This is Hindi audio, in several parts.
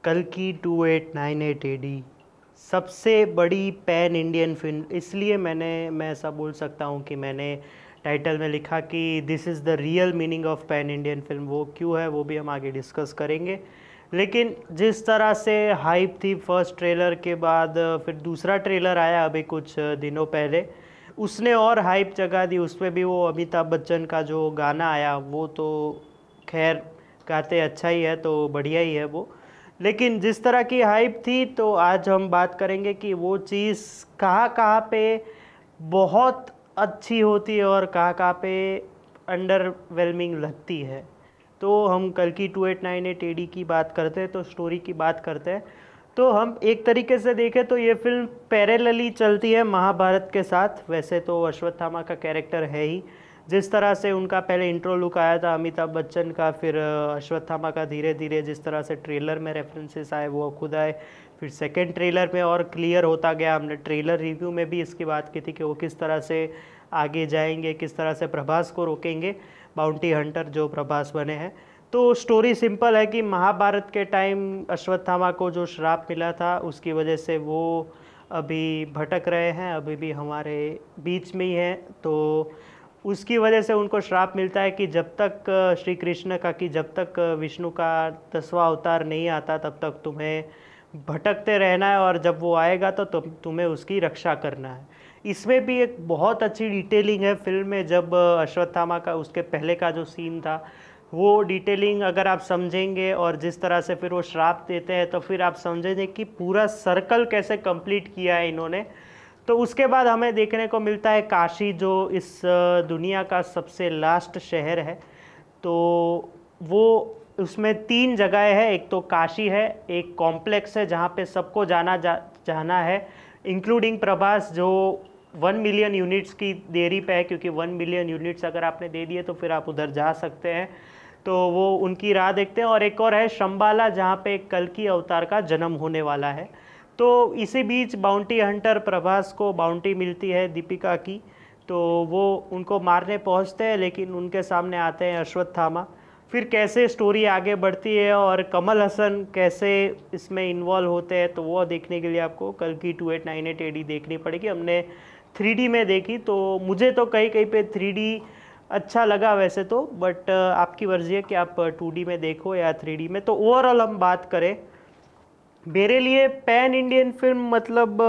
कल्कि 2898 एडी सबसे बड़ी पैन इंडियन फिल्म। इसलिए मैं ऐसा बोल सकता हूँ कि मैंने टाइटल में लिखा कि this is the real meaning of pan Indian film. वो क्यों है वो भी हम आगे डिस्कस करेंगे। लेकिन जिस तरह से हाइप थी फर्स्ट ट्रेलर के बाद, फिर दूसरा ट्रेलर आया अभी कुछ दिनों पहले, उसने और हाइप जगा दी। उसमें भी वो अमिताभ बच्चन का जो गाना आया वो तो खैर गाते अच्छा ही है, तो बढ़िया ही है वो। लेकिन जिस तरह की हाइप थी, तो आज हम बात करेंगे कि वो चीज़ कहाँ कहाँ पे बहुत अच्छी होती है और कहाँ कहाँ पे अंडरवेलमिंग लगती है। तो हम कल्कि 2898 एडी की बात करते हैं, तो स्टोरी की बात करते हैं। तो हम एक तरीके से देखें तो ये फिल्म पैरेलली चलती है महाभारत के साथ। वैसे तो अश्वत्थामा का कैरेक्टर है ही, जिस तरह से उनका पहले इंट्रो लुक आया था अमिताभ बच्चन का, फिर अश्वत्थामा का धीरे धीरे जिस तरह से ट्रेलर में रेफरेंसेस आए वो खुद आए, फिर सेकंड ट्रेलर में और क्लियर होता गया। हमने ट्रेलर रिव्यू में भी इसकी बात की थी कि वो किस तरह से आगे जाएंगे, किस तरह से प्रभास को रोकेंगे, बाउंटी हंटर जो प्रभास बने हैं। तो स्टोरी सिंपल है कि महाभारत के टाइम अश्वत्थामा को जो श्राप मिला था उसकी वजह से वो अभी भटक रहे हैं, अभी भी हमारे बीच में ही हैं। तो उसकी वजह से उनको श्राप मिलता है कि जब तक श्री कृष्ण का कि जब तक विष्णु का 10वां अवतार नहीं आता तब तक तुम्हें भटकते रहना है, और जब वो आएगा तो तुम्हें उसकी रक्षा करना है। इसमें भी एक बहुत अच्छी डिटेलिंग है फिल्म में। जब अश्वत्थामा का उसके पहले का जो सीन था वो डिटेलिंग अगर आप समझेंगे और जिस तरह से फिर वो श्राप देते हैं, तो फिर आप समझेंगे कि पूरा सर्कल कैसे कंप्लीट किया है इन्होंने। तो उसके बाद हमें देखने को मिलता है काशी, जो इस दुनिया का सबसे लास्ट शहर है। तो वो उसमें 3 जगह है। एक तो काशी है, एक कॉम्प्लेक्स है जहाँ पे सबको जाना है, इंक्लूडिंग प्रभास, जो 1 मिलियन यूनिट्स की देरी पे है, क्योंकि 1 मिलियन यूनिट्स अगर आपने दे दिए तो फिर आप उधर जा सकते हैं। तो वो उनकी राह देखते हैं। और एक और है शंबाला, जहाँ पे कल्कि अवतार का जन्म होने वाला है। तो इसी बीच बाउंटी हंटर प्रभास को बाउंटी मिलती है दीपिका की, तो वो उनको मारने पहुंचते हैं, लेकिन उनके सामने आते हैं अश्वत्थामा। फिर कैसे स्टोरी आगे बढ़ती है और कमल हसन कैसे इसमें इन्वॉल्व होते हैं, तो वो देखने के लिए आपको कल्कि 2898 एडी देखनी पड़ेगी। हमने 3D में देखी, तो मुझे तो कहीं कहीं पे 3D अच्छा लगा वैसे तो, बट आपकी मर्जी है कि आप 2D में देखो या 3D में। तो ओवरऑल हम बात करें, मेरे लिए पैन इंडियन फिल्म मतलब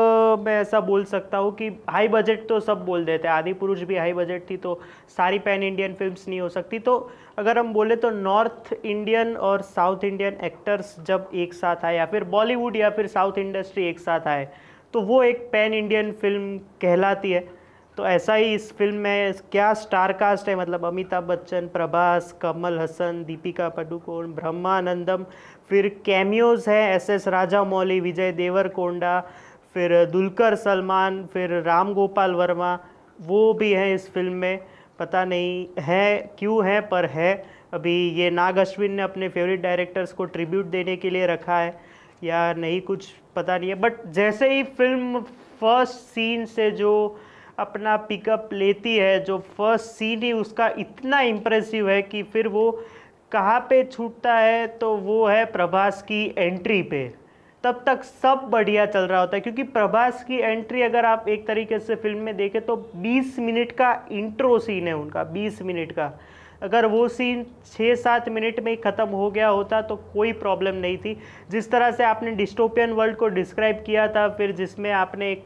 मैं ऐसा बोल सकता हूँ कि हाई बजट तो सब बोल देते हैं, आदि पुरुष भी हाई बजट थी, तो सारी पैन इंडियन फिल्म्स नहीं हो सकती। तो अगर हम बोले तो नॉर्थ इंडियन और साउथ इंडियन एक्टर्स जब एक साथ आए, या फिर बॉलीवुड या फिर साउथ इंडस्ट्री एक साथ आए, तो वो एक पैन इंडियन फिल्म कहलाती है। तो ऐसा ही इस फिल्म में क्या स्टार कास्ट है, मतलब अमिताभ बच्चन, प्रभास, कमल हसन, दीपिका पादुकोण, ब्रह्मानंदम, फिर कैमियोज हैं एस राजामौली, विजय देवरकोंडा, फिर दुलकर सलमान, फिर राम गोपाल वर्मा, वो भी हैं इस फिल्म में। पता नहीं है क्यों है, पर है। अभी ये नाग अश्विन ने अपने फेवरेट डायरेक्टर्स को ट्रिब्यूट देने के लिए रखा है या नहीं, कुछ पता नहीं है। बट जैसे ही फिल्म फर्स्ट सीन से जो अपना पिकअप लेती है, जो फर्स्ट सीन ही उसका इतना इम्प्रेसिव है कि फिर वो कहाँ पे छूटता है, तो वो है प्रभास की एंट्री पे। तब तक सब बढ़िया चल रहा होता है, क्योंकि प्रभास की एंट्री अगर आप एक तरीके से फिल्म में देखें तो 20 मिनट का इंट्रो सीन है उनका, 20 मिनट का। अगर वो सीन 6-7 मिनट में ही ख़त्म हो गया होता तो कोई प्रॉब्लम नहीं थी। जिस तरह से आपने डिस्टोपियन वर्ल्ड को डिस्क्राइब किया था, फिर जिसमें आपने एक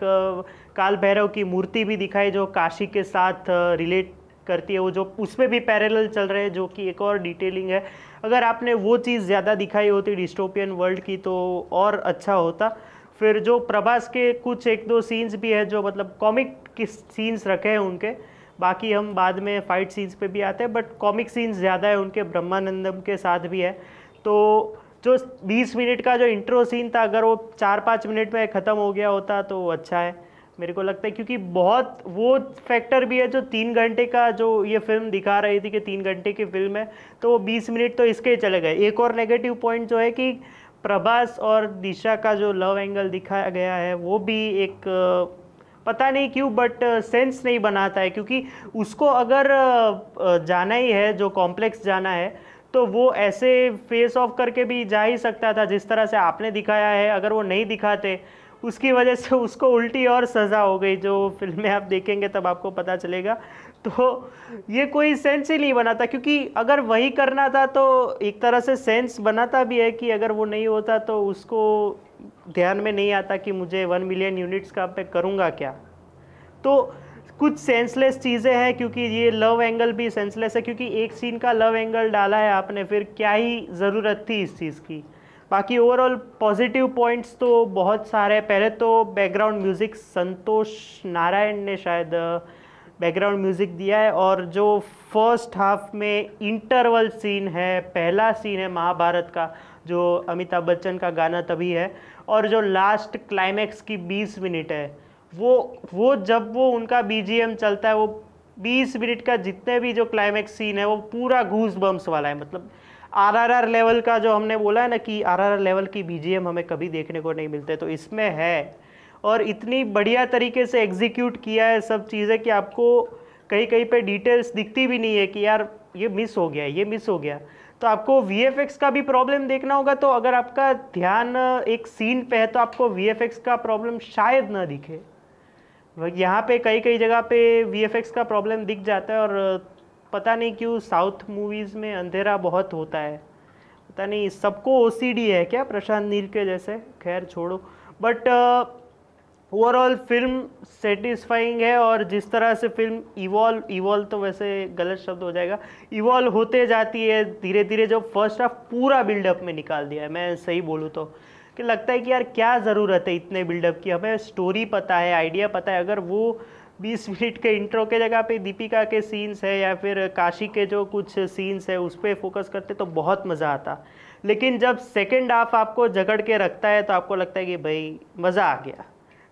काल भैरव की मूर्ति भी दिखाई जो काशी के साथ रिलेट करती है, वो जो उसमें भी पैरेलल चल रहे हैं, जो कि एक और डिटेलिंग है। अगर आपने वो चीज़ ज़्यादा दिखाई होती डिस्टोपियन वर्ल्ड की तो और अच्छा होता। फिर जो प्रभास के कुछ 1-2 सीन्स भी है जो मतलब कॉमिक के सीन्स रखे हैं उनके, बाकी हम बाद में फाइट सीन्स पे भी आते हैं, बट कॉमिक सीन्स ज़्यादा है उनके, ब्रह्मानंदम के साथ भी है। तो जो 20 मिनट का जो इंट्रो सीन था, अगर वो 4-5 मिनट में ख़त्म हो गया होता तो अच्छा है, मेरे को लगता है। क्योंकि बहुत वो फैक्टर भी है, जो 3 घंटे का जो ये फिल्म दिखा रही थी कि 3 घंटे की फिल्म है, तो वो 20 मिनट तो इसके ही चले गए। एक और नेगेटिव पॉइंट जो है कि प्रभास और दिशा का जो लव एंगल दिखाया गया है वो भी एक पता नहीं क्यों बट सेंस नहीं बनाता है। क्योंकि उसको अगर जाना ही है, जो कॉम्प्लेक्स जाना है, तो वो ऐसे फेस ऑफ करके भी जा ही सकता था जिस तरह से आपने दिखाया है। अगर वो नहीं दिखाते, उसकी वजह से उसको उल्टी और सज़ा हो गई, जो फिल्में आप देखेंगे तब आपको पता चलेगा। तो ये कोई सेंस ही नहीं बनाता, क्योंकि अगर वही करना था तो एक तरह से सेंस बनाता भी है कि अगर वो नहीं होता तो उसको ध्यान में नहीं आता कि मुझे 1 मिलियन यूनिट्स का पे करूँगा क्या। तो कुछ सेंसलेस चीज़ें हैं, क्योंकि ये लव एंगल भी सेंसलेस है, क्योंकि एक सीन का लव एंगल डाला है आपने, फिर क्या ही ज़रूरत थी इस चीज़ की। बाकी ओवरऑल पॉजिटिव पॉइंट्स तो बहुत सारे। पहले तो बैकग्राउंड म्यूज़िक संतोष नारायण ने शायद बैकग्राउंड म्यूज़िक दिया है, और जो फर्स्ट हाफ में इंटरवल सीन है, पहला सीन है महाभारत का, जो अमिताभ बच्चन का गाना तभी है, और जो लास्ट क्लाइमैक्स की 20 मिनट है, वो जब वो उनका बीजीएम चलता है, वो 20 मिनट का जितने भी जो क्लाइमैक्स सीन है वो पूरा गूज बम्स वाला है। मतलब आरआरआर लेवल का, जो हमने बोला है ना कि आरआरआर लेवल की बीजीएम हमें कभी देखने को नहीं मिलते, तो इसमें है। और इतनी बढ़िया तरीके से एग्जीक्यूट किया है सब चीज़ें कि आपको कहीं कहीं पे डिटेल्स दिखती भी नहीं है कि यार ये मिस हो गया, ये मिस हो गया। तो आपको वीएफएक्स का भी प्रॉब्लम देखना होगा, तो अगर आपका ध्यान एक सीन पे है तो आपको वीएफएक्स का प्रॉब्लम शायद ना दिखे। यहाँ पे कई कई जगह पे वीएफएक्स का प्रॉब्लम दिख जाता है, और पता नहीं क्यों साउथ मूवीज़ में अंधेरा बहुत होता है। पता नहीं सबको ओसीडी है क्या प्रशांत नील के जैसे, खैर छोड़ो। बट ओवरऑल फिल्म सेटिस्फाइंग है, और जिस तरह से फिल्म इवॉल्व तो वैसे गलत शब्द हो जाएगा, इवॉल्व होते जाती है धीरे धीरे। जो फर्स्ट हाफ पूरा बिल्डअप में निकाल दिया है, मैं सही बोलूँ तो, कि लगता है कि यार क्या ज़रूरत है इतने बिल्डअप की, हमें स्टोरी पता है, आइडिया पता है। अगर वो 20 मिनट के इंट्रो के जगह पे दीपिका के सीन्स है या फिर काशी के जो कुछ सीन्स है उस पर फोकस करते तो बहुत मज़ा आता। लेकिन जब सेकेंड हाफ आपको जकड़ के रखता है तो आपको लगता है कि भाई मज़ा आ गया।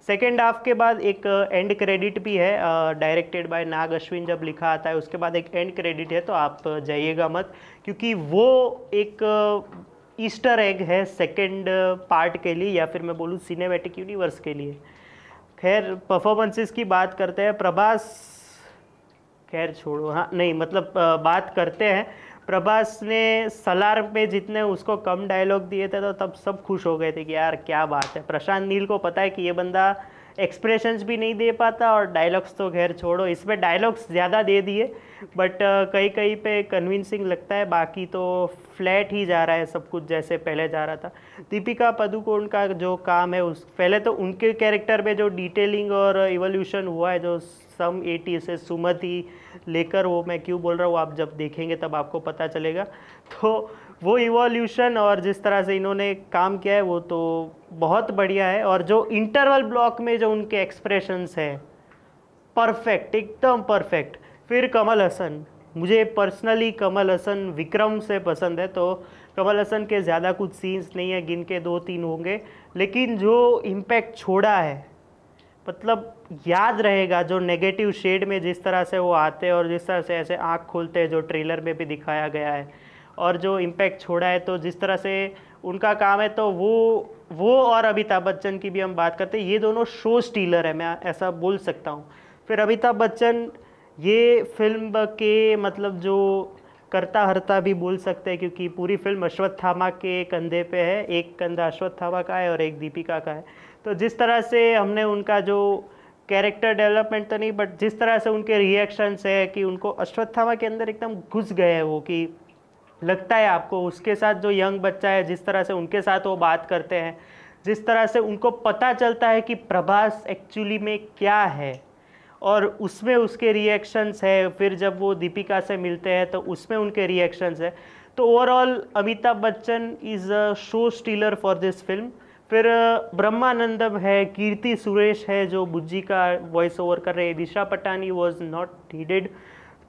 सेकेंड हाफ के बाद एक एंड क्रेडिट भी है, डायरेक्टेड बाय नाग अश्विन जब लिखा आता है उसके बाद एक एंड क्रेडिट है, तो आप जाइएगा मत, क्योंकि वो एक ईस्टर एग है सेकेंड पार्ट के लिए, या फिर मैं बोलूँ सिनेमैटिक यूनिवर्स के लिए। खैर परफॉर्मेंसेस की बात करते हैं। प्रभास, खैर छोड़ो, हाँ नहीं मतलब बात करते हैं। प्रभास ने सलार पे जितने उसको कम डायलॉग दिए थे तो तब सब खुश हो गए थे कि यार क्या बात है। प्रशांत नील को पता है कि ये बंदा एक्सप्रेशंस भी नहीं दे पाता, और डायलॉग्स तो खैर छोड़ो, इसमें डायलॉग्स ज़्यादा दे दिए, बट कहीं कहीं पे कन्विंसिंग लगता है। बाकी तो फ्लैट ही जा रहा है सब कुछ जैसे पहले जा रहा था। दीपिका पादुकोण का जो काम है, उस पहले तो उनके कैरेक्टर में जो डिटेलिंग और इवोल्यूशन हुआ है, जो सम 80 से सुमति लेकर, वो मैं क्यों बोल रहा हूँ आप जब देखेंगे तब आपको पता चलेगा। तो वो इवोल्यूशन और जिस तरह से इन्होंने काम किया है वो तो बहुत बढ़िया है। और जो इंटरवल ब्लॉक में जो उनके एक्सप्रेशंस हैं, परफेक्ट, एकदम परफेक्ट। फिर कमल हसन, मुझे पर्सनली कमल हसन विक्रम से पसंद है, तो कमल हसन के ज़्यादा कुछ सीन्स नहीं है, गिन के 2-3 होंगे, लेकिन जो इम्पैक्ट छोड़ा है मतलब याद रहेगा। जो नेगेटिव शेड में जिस तरह से वो आते हैं और जिस तरह से ऐसे आँख खोलते हैं, जो ट्रेलर में भी दिखाया गया है, और जो इम्पैक्ट छोड़ा है, तो जिस तरह से उनका काम है, तो वो और अमिताभ बच्चन की भी हम बात करते हैं, ये दोनों शो स्टीलर है, मैं ऐसा बोल सकता हूँ। फिर अमिताभ बच्चन ये फिल्म के मतलब जो करता हरता भी बोल सकते हैं, क्योंकि पूरी फिल्म अश्वत्थामा के कंधे पे है, एक कंधा अश्वत्थामा का है और एक दीपिका का है। तो जिस तरह से हमने उनका जो कैरेक्टर डेवलपमेंट तो नहीं, बट जिस तरह से उनके रिएक्शंस है कि उनको अश्वत्थामा के अंदर एकदम घुस गए हैं वो, कि लगता है आपको उसके साथ जो यंग बच्चा है, जिस तरह से उनके साथ वो बात करते हैं, जिस तरह से उनको पता चलता है कि प्रभास एक्चुअली में क्या है, और उसमें उसके रिएक्शंस है। फिर जब वो दीपिका से मिलते हैं तो उसमें उनके रिएक्शंस है। तो overall Amitabh Bachchan is a show stealer for this film. फिर ब्रह्मानंदम है, कीर्ति सुरेश है जो बुज्जी का वॉइस ओवर कर रहे हैं, Disha Patani was not needed.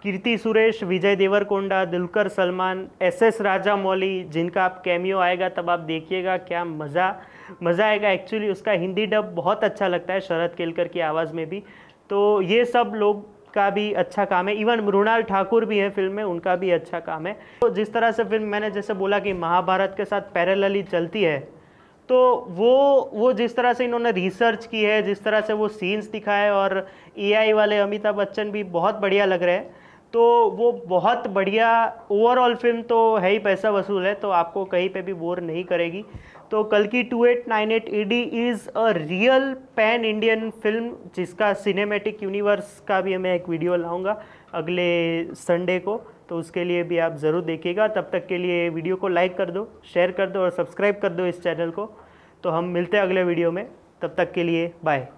Keerthy Suresh, Vijay Deverakonda, Dulquer Salmaan, S Rajamouli, जिनका आप कैमियो आएगा तब आप देखिएगा क्या मज़ा आएगा। एक्चुअली उसका हिंदी डब बहुत अच्छा लगता है, शरद केलकर की आवाज़ में भी। तो ये सब लोग का भी अच्छा काम है। इवन मृणाल ठाकुर भी है फिल्म में, उनका भी अच्छा काम है। तो जिस तरह से फिल्म मैंने जैसे बोला कि महाभारत के साथ पैरेलली चलती है, तो वो जिस तरह से इन्होंने रिसर्च की है, जिस तरह से वो सीन्स दिखाए, और एआई वाले अमिताभ बच्चन भी बहुत बढ़िया लग रहे हैं। तो वो बहुत बढ़िया ओवरऑल फिल्म तो है ही, पैसा वसूल है, तो आपको कहीं पे भी बोर नहीं करेगी। तो कल्कि 2898 AD is a real pan Indian film, जिसका सिनेमैटिक यूनिवर्स का भी मैं एक वीडियो लाऊंगा अगले संडे को, तो उसके लिए भी आप ज़रूर देखिएगा। तब तक के लिए वीडियो को लाइक कर दो, शेयर कर दो और सब्सक्राइब कर दो इस चैनल को। तो हम मिलते हैं अगले वीडियो में, तब तक के लिए बाय।